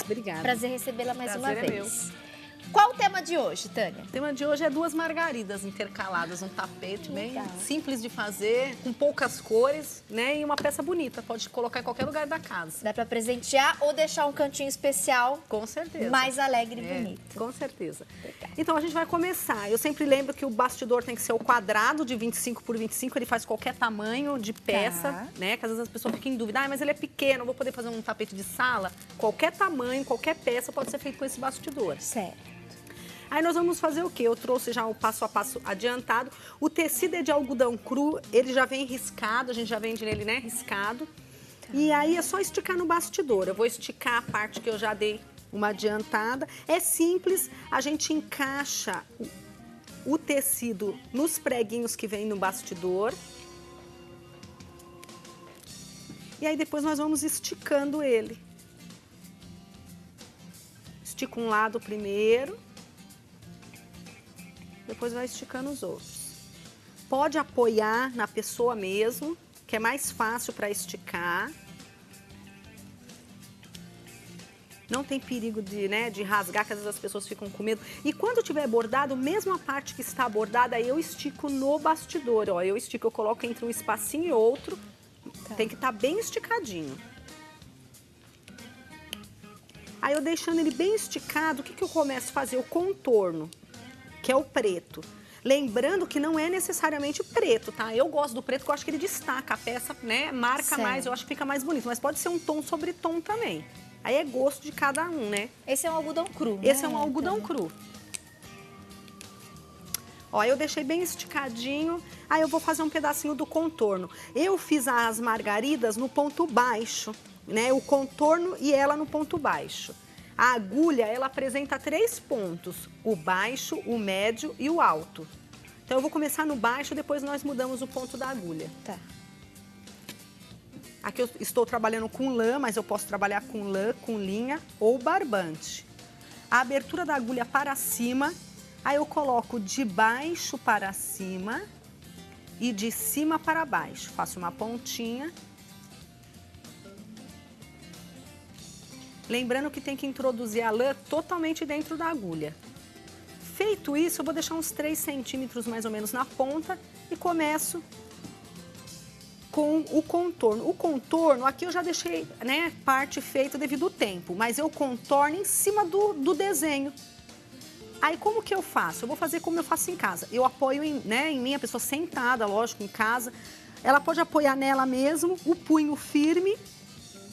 Obrigada. Prazer recebê-la mais uma Prazer é vez. Qual o tema de hoje, Tânia? O tema de hoje é 2 margaridas intercaladas, um tapete Legal. bem simples de fazer, com poucas cores, né? E uma peça bonita, pode colocar em qualquer lugar da casa. Dá para presentear ou deixar um cantinho especial Com certeza. mais alegre e bonito. Com certeza. Legal. Então, a gente vai começar. Eu sempre lembro que o bastidor tem que ser o quadrado de 25 por 25, ele faz qualquer tamanho de peça, né? Que às vezes as pessoas ficam em dúvida, mas ele é pequeno, vou poder fazer um tapete de sala? Qualquer tamanho, qualquer peça pode ser feito com esse bastidor. Certo. Aí nós vamos fazer o quê? Eu trouxe já o passo a passo adiantado. O tecido é de algodão cru, ele já vem riscado, a gente já vende nele, né, riscado. E aí é só esticar no bastidor. Eu vou esticar a parte que eu já dei uma adiantada. É simples, a gente encaixa o tecido nos preguinhos que vem no bastidor. E aí depois nós vamos esticando ele. Estica um lado primeiro. Depois vai esticando os outros. Pode apoiar na pessoa mesmo, que é mais fácil para esticar. Não tem perigo de rasgar, que às vezes as pessoas ficam com medo. E quando tiver bordado, mesmo a parte que está bordada, eu estico no bastidor. Ó, eu estico, eu coloco entre um espacinho e outro. Tá. Tem que estar bem esticadinho. Aí eu deixando ele bem esticado, o que eu começo a fazer? O contorno, que é o preto. Lembrando que não é necessariamente preto, tá? Eu gosto do preto, porque eu acho que ele destaca a peça, né? Marca mais, eu acho que fica mais bonito. Mas pode ser um tom sobre tom também. Aí é gosto de cada um, né? Esse é um algodão cru, né? Esse é um algodão cru. Ó, eu deixei bem esticadinho. Aí eu vou fazer um pedacinho do contorno. Eu fiz as margaridas no ponto baixo, né? O contorno e ela no ponto baixo. A agulha, ela apresenta 3 pontos, o baixo, o médio e o alto. Então, eu vou começar no baixo, depois nós mudamos o ponto da agulha. Tá. Aqui eu estou trabalhando com lã, mas eu posso trabalhar com lã, com linha ou barbante. A abertura da agulha para cima, aí eu coloco de baixo para cima e de cima para baixo. Faço uma pontinha. Lembrando que tem que introduzir a lã totalmente dentro da agulha. Feito isso, eu vou deixar uns 3 centímetros mais ou menos na ponta e começo com o contorno. O contorno, aqui eu já deixei, né, parte feita devido ao tempo, mas eu contorno em cima do desenho. Aí, como que eu faço? Eu vou fazer como eu faço em casa. Eu apoio em mim, a pessoa sentada, lógico, em casa. Ela pode apoiar nela mesmo, o punho firme,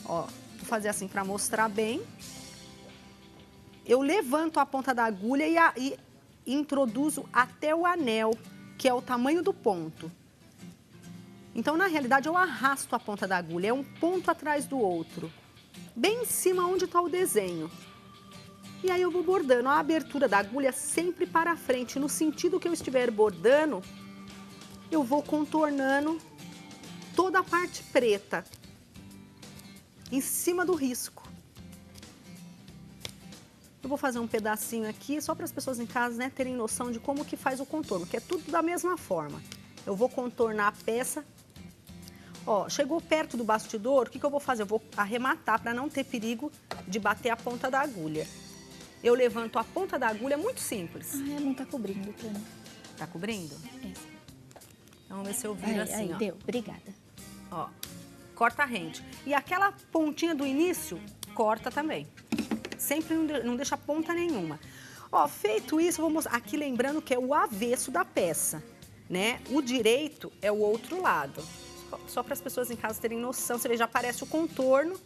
ó. Vou fazer assim para mostrar bem. Eu levanto a ponta da agulha e introduzo até o anel, que é o tamanho do ponto. Então, na realidade, eu arrasto a ponta da agulha, é um ponto atrás do outro, bem em cima onde está o desenho. E aí eu vou bordando a abertura da agulha sempre para frente, no sentido que eu estiver bordando, eu vou contornando toda a parte preta, em cima do risco. Eu vou fazer um pedacinho aqui, só para as pessoas em casa, né, terem noção de como que faz o contorno, que é tudo da mesma forma. Eu vou contornar a peça. Ó, chegou perto do bastidor, o que eu vou fazer? Eu vou arrematar para não ter perigo de bater a ponta da agulha. Eu levanto a ponta da agulha, muito simples. Ah, não tá cobrindo, Tânia. Tá cobrindo? É. Então, vamos ver se eu viro assim, aí, ó. deu. Obrigada. Ó, corta rente. E aquela pontinha do início, corta também. Sempre não deixa ponta nenhuma. Ó, feito isso, eu vou mostrar. Aqui lembrando que é o avesso da peça, né? O direito é o outro lado. Só para as pessoas em casa terem noção. Você vê, já aparece o contorno.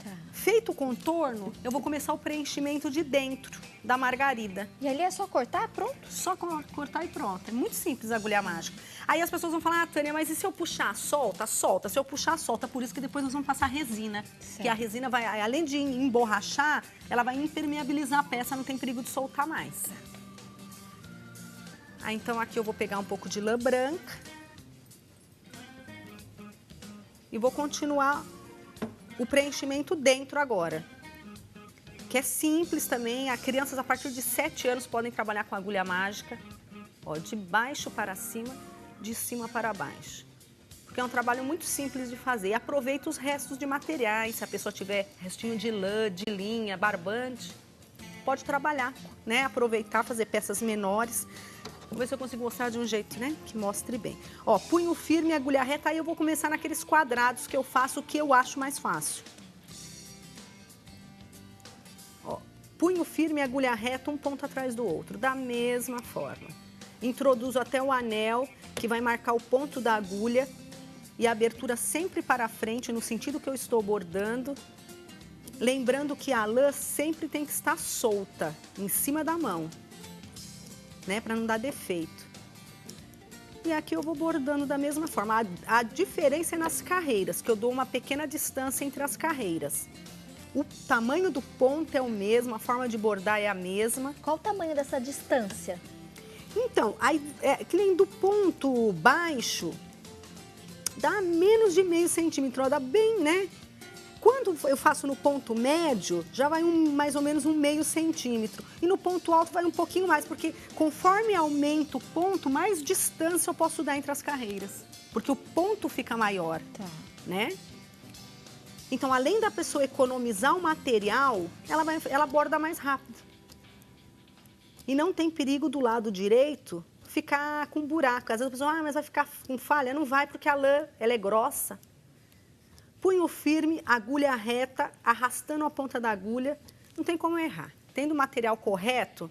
Tá. Feito o contorno, eu vou começar o preenchimento de dentro da margarida. E ali é só cortar, pronto? Só cortar e pronto. É muito simples a agulha mágica. Aí as pessoas vão falar, ah, Tânia, mas e se eu puxar? Solta, solta. Se eu puxar, solta. Por isso que depois nós vamos passar resina. Certo. Que a resina vai, além de emborrachar, ela vai impermeabilizar a peça, não tem perigo de soltar mais. Aí, então, aqui eu vou pegar um pouco de lã branca. E vou continuar o preenchimento dentro agora. Que é simples também. As crianças a partir de 7 anos podem trabalhar com agulha mágica. Ó, de baixo para cima, de cima para baixo. porque é um trabalho muito simples de fazer. E aproveita os restos de materiais, se a pessoa tiver restinho de lã, de linha, barbante, pode trabalhar, né? Aproveitar, fazer peças menores. Vou ver se eu consigo mostrar de um jeito, né, que mostre bem. Ó, punho firme, agulha reta, aí eu vou começar naqueles quadrados que eu faço, o que eu acho mais fácil. Ó, punho firme, agulha reta, um ponto atrás do outro, da mesma forma. Introduzo até o anel, que vai marcar o ponto da agulha, e a abertura sempre para frente, no sentido que eu estou bordando. Lembrando que a lã sempre tem que estar solta, em cima da mão, né, para não dar defeito. E aqui eu vou bordando da mesma forma. A diferença é nas carreiras, que eu dou uma pequena distância entre as carreiras. O tamanho do ponto é o mesmo, a forma de bordar é a mesma. Qual o tamanho dessa distância? Então, aí, que nem do ponto baixo, dá menos de meio centímetro, ó, dá bem, né? Quando eu faço no ponto médio, já vai mais ou menos um meio centímetro. E no ponto alto vai um pouquinho mais, porque conforme aumenta o ponto, mais distância eu posso dar entre as carreiras. Porque o ponto fica maior, né? Então, além da pessoa economizar o material, ela borda mais rápido. E não tem perigo do lado direito ficar com buraco. Às vezes a pessoa, mas vai ficar com falha. Não vai, porque a lã, ela é grossa. Punho firme, agulha reta, arrastando a ponta da agulha, não tem como errar. Tendo o material correto,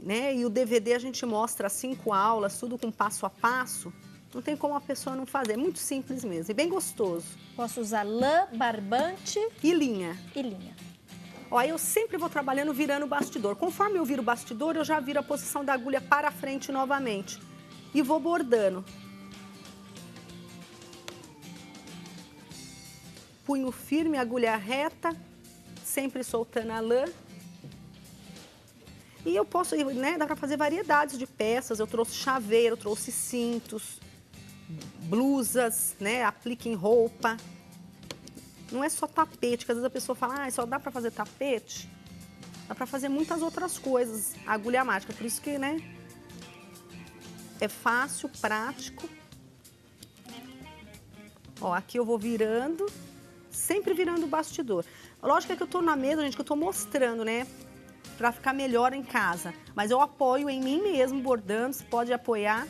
né, e o DVD a gente mostra 5 aulas, tudo com passo a passo, não tem como a pessoa não fazer. É muito simples mesmo e bem gostoso. Posso usar lã, barbante e linha. E linha. Ó, eu sempre vou trabalhando virando o bastidor. Conforme eu viro o bastidor, eu já viro a posição da agulha para frente novamente. E vou bordando. Punho firme, agulha reta, sempre soltando a lã. E eu posso, né, dá para fazer variedades de peças. Eu trouxe chaveiro, trouxe cintos, blusas, né, aplique em roupa. Não é só tapete, que às vezes a pessoa fala, só dá para fazer tapete. Dá para fazer muitas outras coisas, agulha mágica. Por isso que, né, é fácil, prático. Ó, aqui eu vou virando. Sempre virando o bastidor. Lógico que eu tô na mesa, gente, que eu tô mostrando, né? Pra ficar melhor em casa. Mas eu apoio em mim mesmo, bordando. Você pode apoiar,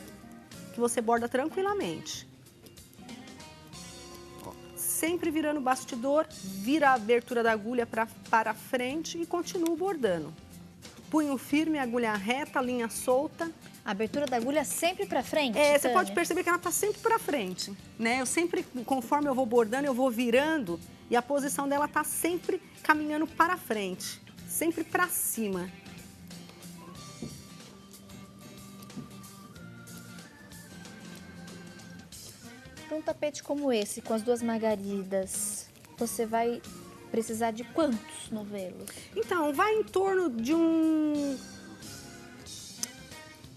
que você borda tranquilamente. Ó, sempre virando o bastidor, vira a abertura da agulha para frente e continuo bordando. Punho firme, agulha reta, linha solta. A abertura da agulha sempre pra frente, você pode perceber que ela tá sempre pra frente, né? Eu sempre, conforme eu vou bordando, eu vou virando e a posição dela tá sempre caminhando para frente, sempre pra cima. Para um tapete como esse, com as 2 margaridas, você vai precisar de quantos novelos? Então, vai em torno de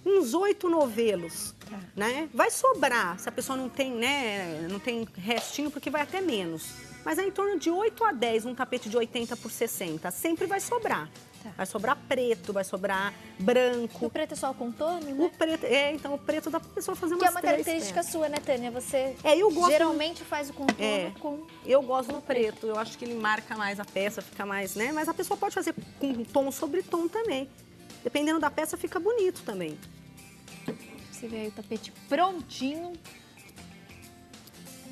uns 8 novelos, né? Vai sobrar, se a pessoa não tem, né, não tem restinho, porque vai até menos. Mas é em torno de 8 a 10, um tapete de 80 por 60. Sempre vai sobrar. Vai sobrar preto, vai sobrar branco. O preto é só o contorno, né? O preto, então o preto dá pra pessoa fazer umas 3 Que é uma característica sua, né, Tânia? Você eu gosto geralmente faz o contorno com... Eu gosto do preto, eu acho que ele marca mais a peça, fica mais, né? Mas a pessoa pode fazer com tom sobre tom também. Dependendo da peça, fica bonito também. Você vê aí o tapete prontinho.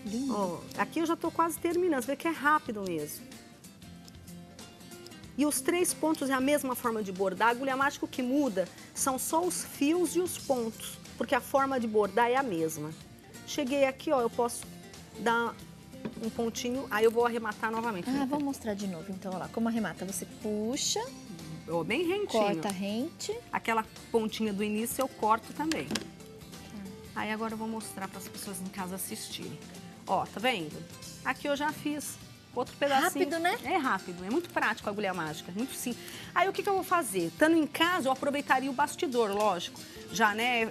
Lindo. Ó, aqui eu já tô quase terminando, você vê que é rápido mesmo. E os 3 pontos é a mesma forma de bordar. A agulha mágica, o que muda são só os fios e os pontos, porque a forma de bordar é a mesma. Cheguei aqui, ó, eu posso dar um pontinho, aí eu vou arrematar novamente. Vou mostrar de novo, então, olha lá. Como arremata? Você puxa, bem rentinho. corta rente. Aquela pontinha do início eu corto também. Aí agora eu vou mostrar para as pessoas em casa assistirem. Ó, tá vendo? Aqui eu já fiz outro pedacinho. Rápido, né? É rápido, é muito prático a agulha mágica, muito simples. Aí o que eu vou fazer? Estando em casa, eu aproveitaria o bastidor, lógico. Já, né,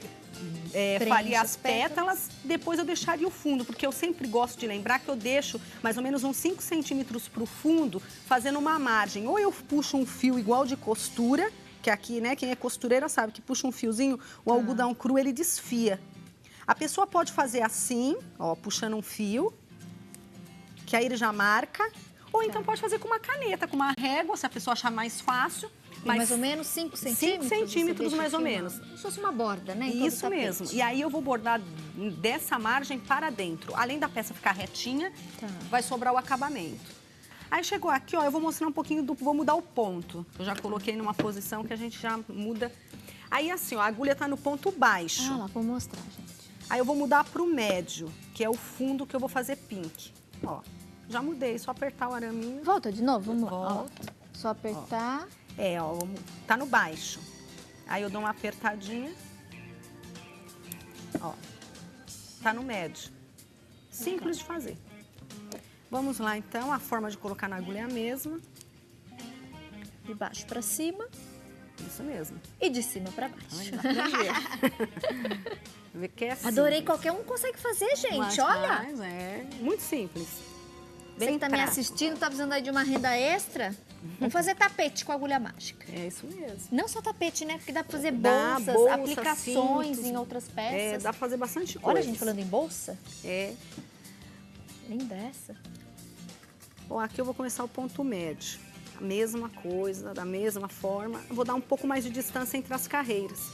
faria as pétalas, depois eu deixaria o fundo, porque eu sempre gosto de lembrar que eu deixo mais ou menos uns 5 centímetros pro fundo, fazendo uma margem. Ou eu puxo um fio igual de costura, que aqui, né, quem é costureira sabe que puxa um fiozinho, o algodão cru, ele desfia. A pessoa pode fazer assim, ó, puxando um fio, que aí ele já marca. Ou então pode fazer com uma caneta, com uma régua, se a pessoa achar mais fácil. Mas mais ou menos 5 centímetros? 5 centímetros, mais ou menos. Como se fosse uma borda, né? Isso mesmo. E aí eu vou bordar dessa margem para dentro. Além da peça ficar retinha, vai sobrar o acabamento. Aí chegou aqui, ó, eu vou mostrar um pouquinho vou mudar o ponto. Eu já coloquei numa posição que a gente já muda. Aí assim, ó, a agulha tá no ponto baixo. Ah, lá, vou mostrar, gente. Aí eu vou mudar pro médio, que é o fundo que eu vou fazer pink. Ó, já mudei, só apertar o araminho. Volta de novo, vamos lá. Volta. Só apertar. Ó, tá no baixo. Aí eu dou uma apertadinha. Ó, tá no médio. Simples de fazer. Vamos lá, então. A forma de colocar na agulha é a mesma. De baixo pra cima. Isso mesmo. E de cima pra baixo. Ai, dá pra ver. Vê que é Adorei, simples. qualquer um consegue fazer, gente. Mas olha. faz, é muito simples. Você que tá me assistindo, tá precisando aí de uma renda extra? Vamos fazer tapete com agulha mágica. É isso mesmo. Não só tapete, né? Porque dá pra fazer Dá, bolsas, bolsa, aplicações cintos. em outras peças. É, dá pra fazer bastante coisa. Olha a gente falando em bolsa. É. Linda essa. Bom, aqui eu vou começar o ponto médio. A mesma coisa, da mesma forma. Eu vou dar um pouco mais de distância entre as carreiras.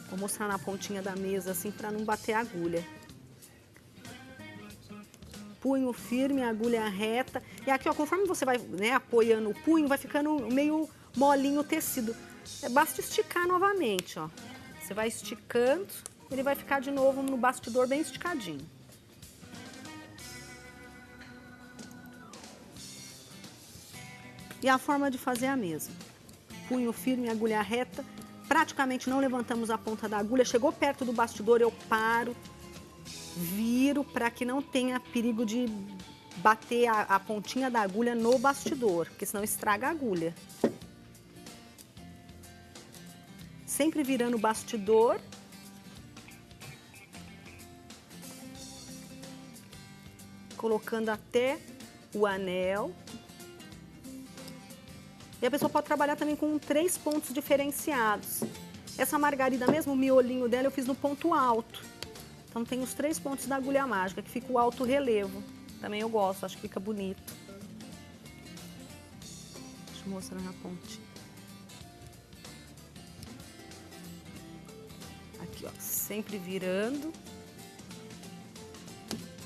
Vou mostrar na pontinha da mesa, assim, pra não bater a agulha. Punho firme, agulha reta. E aqui, ó, conforme você vai, né, apoiando o punho, vai ficando meio molinho o tecido. Basta esticar novamente, ó. Você vai esticando, ele vai ficar de novo no bastidor bem esticadinho. E a forma de fazer é a mesma. Punho firme, agulha reta. Praticamente não levantamos a ponta da agulha. Chegou perto do bastidor, eu paro. Viro para que não tenha perigo de bater a pontinha da agulha no bastidor, porque senão estraga a agulha. Sempre virando o bastidor. Colocando até o anel. E a pessoa pode trabalhar também com 3 pontos diferenciados. Essa margarida mesmo, o miolinho dela eu fiz no ponto alto. Então tem os 3 pontos da agulha mágica, que fica o alto relevo. Também eu gosto, acho que fica bonito. Deixa eu mostrar na pontinha. Aqui, ó, sempre virando.